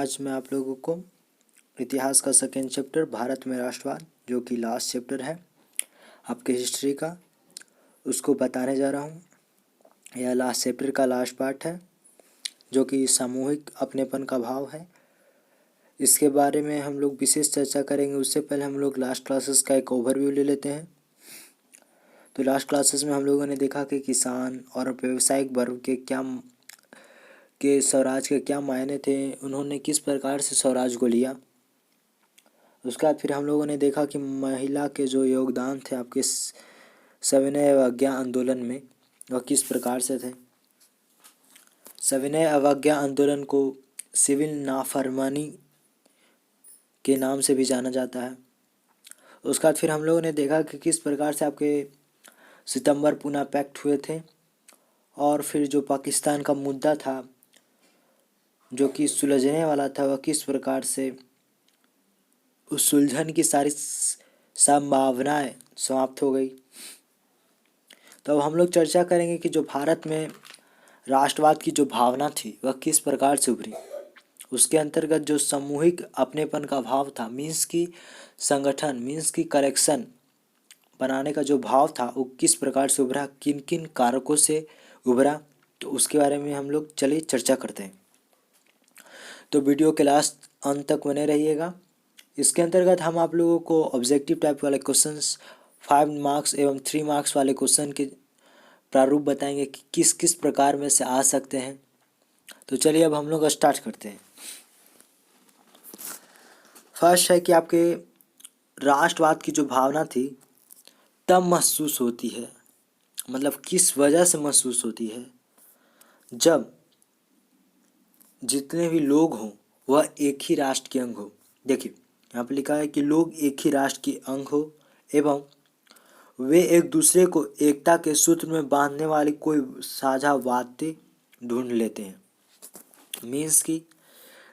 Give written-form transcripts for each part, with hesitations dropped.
आज मैं आप लोगों को इतिहास का सेकेंड चैप्टर भारत में राष्ट्रवाद, जो कि लास्ट चैप्टर है आपके हिस्ट्री का, उसको बताने जा रहा हूँ। यह लास्ट चैप्टर का लास्ट पार्ट है, जो कि सामूहिक अपनेपन का भाव है। इसके बारे में हम लोग विशेष चर्चा करेंगे। उससे पहले हम लोग लास्ट क्लासेस का एक ओवरव्यू ले लेते हैं। तो लास्ट क्लासेस में हम लोगों ने देखा कि किसान और व्यावसायिक वर्ग के स्वराज के क्या मायने थे, उन्होंने किस प्रकार से स्वराज को लिया। उसके बाद फिर हम लोगों ने देखा कि महिला के जो योगदान थे आपके सविनय अवज्ञा आंदोलन में, वह किस प्रकार से थे। सविनय अवज्ञा आंदोलन को सिविल नाफरमानी के नाम से भी जाना जाता है। उसके बाद फिर हम लोगों ने देखा कि किस प्रकार से आपके सितंबर पूना पैक्ट हुए थे, और फिर जो पाकिस्तान का मुद्दा था जो कि सुलझने वाला था, वह किस प्रकार से उस सुलझन की सारी संभावनाएं समाप्त हो गई। तो अब हम लोग चर्चा करेंगे कि जो भारत में राष्ट्रवाद की जो भावना थी वह किस प्रकार से उभरी। उसके अंतर्गत जो सामूहिक अपनेपन का भाव था, मीन्स की संगठन, मीन्स की करेक्शन बनाने का जो भाव था, वो किस प्रकार से उभरा, किन किन कारकों से उभरा, तो उसके बारे में हम लोग चलिए चर्चा करते हैं। तो वीडियो के लास्ट अंत तक बने रहिएगा। इसके अंतर्गत हम आप लोगों को ऑब्जेक्टिव टाइप वाले क्वेश्चंस 5 मार्क्स एवं 3 मार्क्स वाले क्वेश्चन के प्रारूप बताएंगे कि किस किस प्रकार में से आ सकते हैं। तो चलिए अब हम लोग स्टार्ट करते हैं। फर्स्ट है कि आपके राष्ट्रवाद की जो भावना थी तब महसूस होती है, मतलब किस वजह से महसूस होती है, जब जितने भी लोग हों वह एक ही राष्ट्र के अंग हो। देखिए यहाँ पर लिखा है कि लोग एक ही राष्ट्र के अंग हो एवं वे एक दूसरे को एकता के सूत्र में बांधने वाली कोई साझा बातें ढूंढ लेते हैं। मीन्स की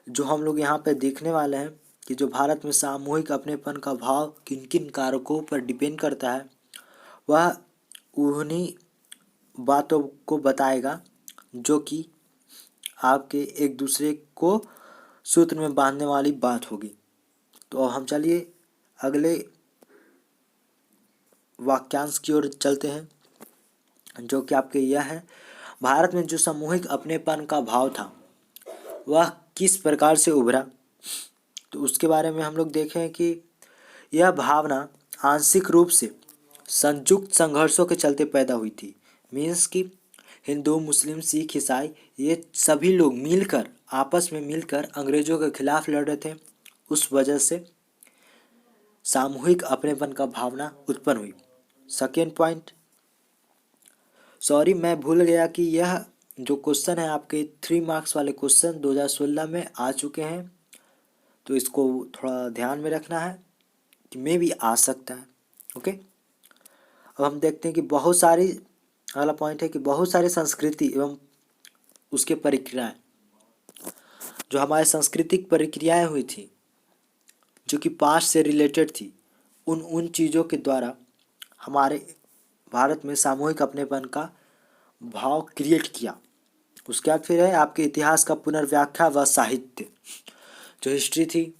जो हम लोग यहाँ पे देखने वाले हैं कि जो भारत में सामूहिक अपनेपन का भाव किन किन कारकों पर डिपेंड करता है, वह उन्हीं बातों को बताएगा जो कि आपके एक दूसरे को सूत्र में बांधने वाली बात होगी। तो अब हम चलिए अगले वाक्यांश की ओर चलते हैं, जो कि आपके यह है, भारत में जो सामूहिक अपनेपन का भाव था वह किस प्रकार से उभरा। तो उसके बारे में हम लोग देखें कि यह भावना आंशिक रूप से संयुक्त संघर्षों के चलते पैदा हुई थी। मीन्स कि हिंदू, मुस्लिम, सिख, ईसाई, ये सभी लोग मिलकर आपस में मिलकर अंग्रेजों के खिलाफ लड़ रहे थे। उस वजह से सामूहिक अपनेपन का भावना उत्पन्न हुई। सेकेंड पॉइंट, सॉरी मैं भूल गया कि यह जो क्वेश्चन है आपके 3 मार्क्स वाले क्वेश्चन 2016 में आ चुके हैं, तो इसको थोड़ा ध्यान में रखना है कि मे भी आ सकता है। ओके, अब हम देखते हैं कि बहुत सारी, अगला पॉइंट है कि बहुत सारी संस्कृति एवं उसके प्रक्रियाएं, जो हमारे सांस्कृतिक प्रक्रियाएं हुई थी जो कि पास्ट से रिलेटेड थी, उन चीज़ों के द्वारा हमारे भारत में सामूहिक अपनेपन का भाव क्रिएट किया। उसके बाद फिर है आपके इतिहास का पुनर्व्याख्या व साहित्य। जो हिस्ट्री थी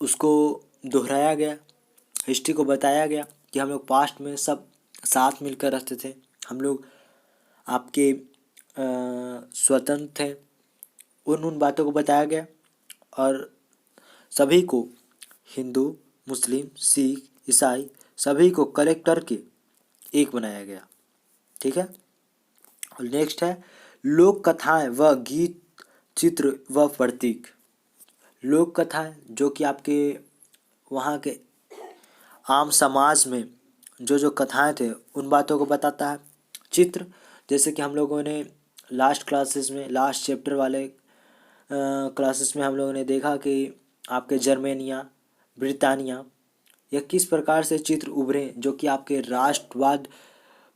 उसको दोहराया गया, हिस्ट्री को बताया गया कि हम लोग पास्ट में सब साथ मिलकर रहते थे, हम लोग आपके स्वतंत्र थे, उन बातों को बताया गया, और सभी को, हिंदू, मुस्लिम, सिख, ईसाई, सभी को कलेक्ट करके एक बनाया गया। ठीक है, और नेक्स्ट है लोक कथाएं व गीत, चित्र व प्रतीक। लोक कथाएं जो कि आपके वहाँ के आम समाज में जो कथाएं थे उन बातों को बताता है। चित्र, जैसे कि हम लोगों ने लास्ट क्लासेस में, लास्ट चैप्टर वाले क्लासेस में हम लोगों ने देखा कि आपके जर्मेनिया, ब्रिटानिया, यह किस प्रकार से चित्र उभरे जो कि आपके राष्ट्रवाद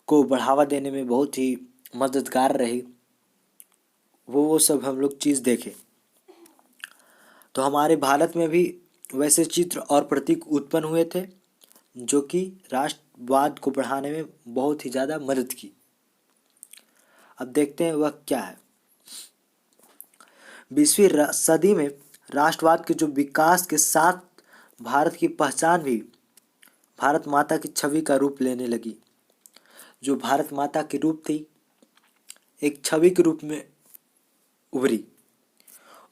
को बढ़ावा देने में बहुत ही मददगार रहे। वो सब हम लोग चीज़ देखें। तो हमारे भारत में भी वैसे चित्र और प्रतीक उत्पन्न हुए थे जो कि राष्ट्रवाद को बढ़ाने में बहुत ही ज़्यादा मदद की। अब देखते हैं वह क्या है। 20वीं सदी में राष्ट्रवाद के जो विकास के साथ भारत की पहचान भी भारत माता की छवि का रूप लेने लगी। जो भारत माता की रूप थी एक छवि के रूप में उभरी।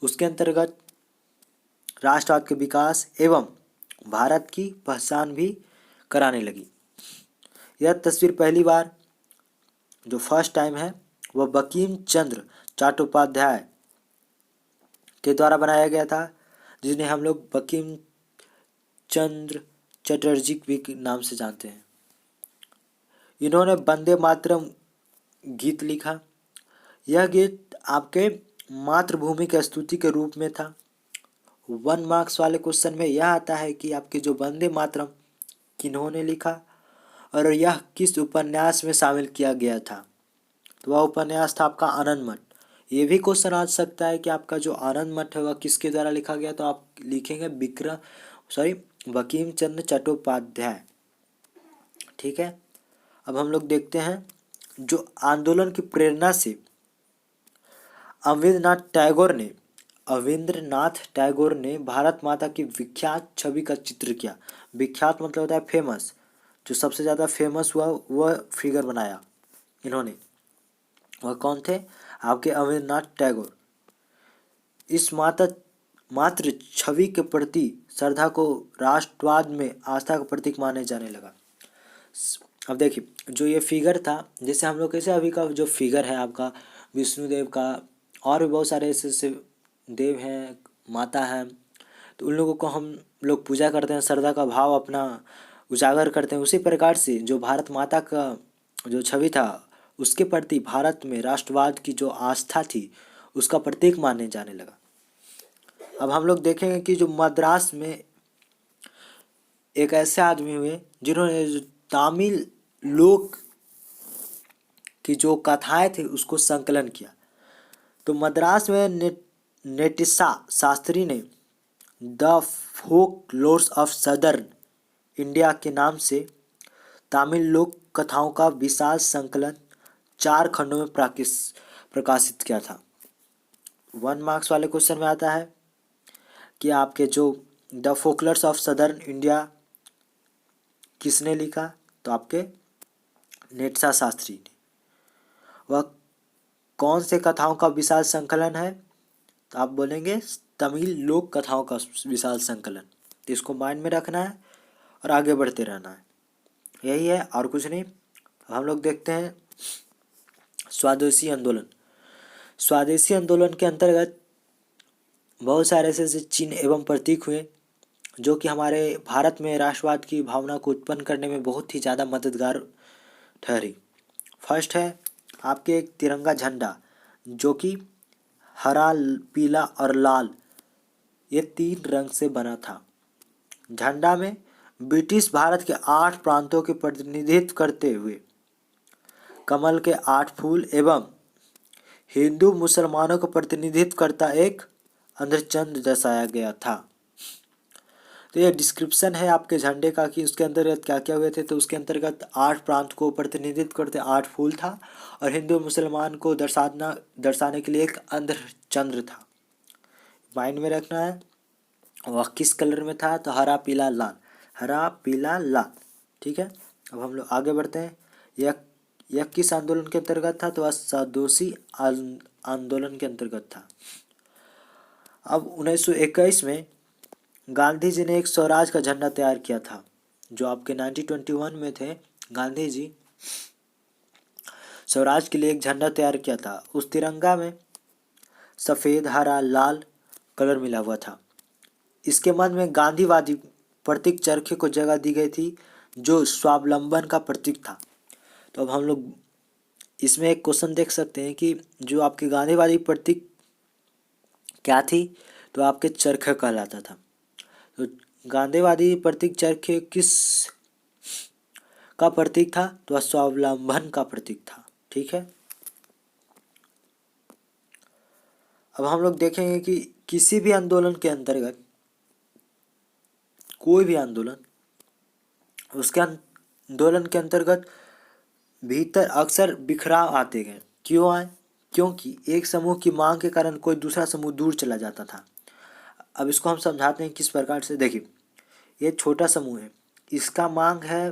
उसके अंतर्गत राष्ट्रवाद के विकास एवं भारत की पहचान भी कराने लगी। यह तस्वीर पहली बार जो फर्स्ट टाइम है वह बंकिम चंद्र चट्टोपाध्याय के द्वारा बनाया गया था, जिन्हें हम लोग बंकिम चंद्र चटर्जी भी के नाम से जानते हैं। इन्होंने वंदे मातरम गीत लिखा। यह गीत आपके मातृभूमि की स्तुति के रूप में था। 1 मार्क्स वाले क्वेश्चन में यह आता है कि आपके जो वंदे मातरम किन्होंने लिखा और यह किस उपन्यास में शामिल किया गया था। तो वह उपन्यास था आपका आनंद मठ। ये भी क्वेश्चन आ सकता है कि आपका जो आनंद मठ है वह किसके द्वारा लिखा गया, तो आप लिखेंगे बंकिम चंद्र चट्टोपाध्याय। ठीक है। अब हम लोग देखते हैं जो आंदोलन की प्रेरणा से अविंद्रनाथ टैगोर ने भारत माता की विख्यात छवि का चित्र किया। विख्यात मतलब होता है फेमस। जो सबसे ज़्यादा फेमस हुआ वह फिगर बनाया इन्होंने। वह कौन थे? आपके अविंद्रनाथ टैगोर। इस मात्र छवि के प्रति श्रद्धा को राष्ट्रवाद में आस्था का प्रतीक माने जाने लगा। अब देखिए जो ये फिगर था, जैसे हम लोग कैसे अभी का जो फिगर है आपका विष्णुदेव का और भी बहुत सारे ऐसे देव हैं, माता हैं, तो उन लोगों को हम लोग पूजा करते हैं, श्रद्धा का भाव अपना उजागर करते हैं। उसी प्रकार से जो भारत माता का जो छवि था उसके प्रति भारत में राष्ट्रवाद की जो आस्था थी उसका प्रतीक मानने जाने लगा। अब हम लोग देखेंगे कि जो मद्रास में एक ऐसे आदमी हुए जिन्होंने तमिल लोक की जो कथाएं थी उसको संकलन किया। तो मद्रास में नेटिसा शास्त्री ने the folklores of southern India के नाम से तमिल लोक कथाओं का विशाल संकलन 4 खंडों में प्रकाशित किया था। 1 मार्क्स वाले क्वेश्चन में आता है कि आपके जो द फोकलर्स ऑफ सदर्न इंडिया किसने लिखा, तो आपके नेटसा शास्त्री ने। वह कौन से कथाओं का विशाल संकलन है, तो आप बोलेंगे तमिल लोक कथाओं का विशाल संकलन। तो इसको माइंड में रखना है और आगे बढ़ते रहना है, यही है और कुछ नहीं। हम लोग देखते हैं स्वदेशी आंदोलन। स्वदेशी आंदोलन के अंतर्गत बहुत सारे ऐसे चिन्ह एवं प्रतीक हुए जो कि हमारे भारत में राष्ट्रवाद की भावना को उत्पन्न करने में बहुत ही ज़्यादा मददगार ठहरी। फर्स्ट है आपके एक तिरंगा झंडा जो कि हरा, पीला और लाल ये 3 रंग से बना था। झंडा में ब्रिटिश भारत के 8 प्रांतों के प्रतिनिधित्व करते हुए कमल के 8 फूल एवं हिंदू मुसलमानों का प्रतिनिधित्व करता एक अंध्रचंद्र दर्शाया गया था। तो ये डिस्क्रिप्शन है आपके झंडे का कि उसके अंतर्गत क्या क्या हुए थे। तो उसके अंतर्गत 8 प्रांत को प्रतिनिधित्व करते 8 फूल था और हिंदू मुसलमान को दर्शाने के लिए एक अंध्रचंद्र था। माइंड में रखना है। वह किस कलर में था, तो हरा पीला लाल, हरा पीला लाल। ठीक है। अब हम लोग आगे बढ़ते हैं। यह किस आंदोलन के अंतर्गत था, तो वह स्वदेशी आंदोलन के अंतर्गत था। अब 1921 में गांधी जी ने एक स्वराज का झंडा तैयार किया था। जो आपके 1921 में थे, गांधी जी स्वराज के लिए एक झंडा तैयार किया था। उस तिरंगा में सफ़ेद, हरा, लाल कलर मिला हुआ था। इसके मध्य में गांधीवादी प्रतीक चरखे को जगह दी गई थी जो स्वावलंबन का प्रतीक था। तो अब हम लोग इसमें एक क्वेश्चन देख सकते हैं कि जो आपके गांधीवादी प्रतीक क्या थी, तो आपके चरखा कहलाता था। तो गांधीवादी प्रतीक चरखे किस का प्रतीक था, तो स्वावलंबन का प्रतीक था। ठीक है। अब हम लोग देखेंगे कि किसी भी आंदोलन के अंतर्गत कोई भी आंदोलन, उसके आंदोलन के अंतर्गत भीतर अक्सर बिखराव आते गए। क्यों आए? क्योंकि एक समूह की मांग के कारण कोई दूसरा समूह दूर चला जाता था। अब इसको हम समझाते हैं किस प्रकार से। देखिए, ये छोटा समूह है, इसका मांग है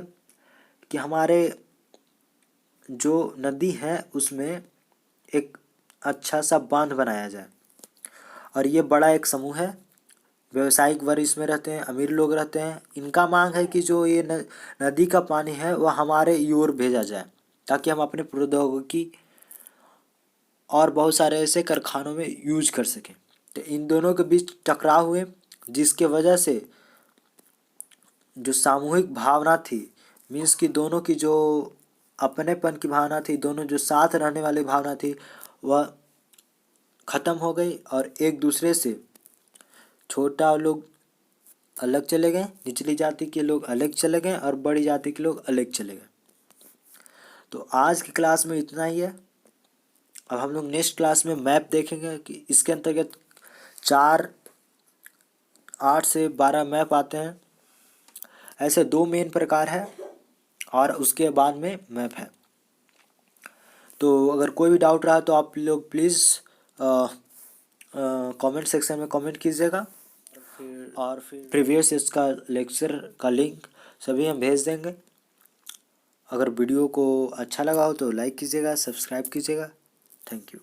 कि हमारे जो नदी है उसमें एक अच्छा सा बांध बनाया जाए। और ये बड़ा एक समूह है, व्यवसायिक वर्ग इसमें रहते हैं, अमीर लोग रहते हैं। इनका मांग है कि जो ये नदी का पानी है वह हमारे ई ओर भेजा जाए, ताकि हम अपने प्रौद्योगिकी और बहुत सारे ऐसे कारखानों में यूज कर सकें। तो इन दोनों के बीच टकराव हुए, जिसके वजह से जो सामूहिक भावना थी, मीन्स कि दोनों की जो अपनेपन की भावना थी, दोनों जो साथ रहने वाली भावना थी, वह ख़त्म हो गई और एक दूसरे से छोटा लोग अलग चले गए, निचली जाति के लोग अलग चले गए और बड़ी जाति के लोग अलग चले गए। तो आज की क्लास में इतना ही है। अब हम लोग नेक्स्ट क्लास में मैप देखेंगे कि इसके अंतर्गत 4, 8 से 12 मैप आते हैं। ऐसे 2 मेन प्रकार है और उसके बाद में मैप है। तो अगर कोई भी डाउट रहा तो आप लोग प्लीज़ कमेंट सेक्शन में कमेंट कीजिएगा, और फिर प्रीवियस इसका लेक्चर का लिंक सभी हम भेज देंगे। अगर वीडियो को अच्छा लगा हो तो लाइक कीजिएगा, सब्सक्राइब कीजिएगा। Thank you.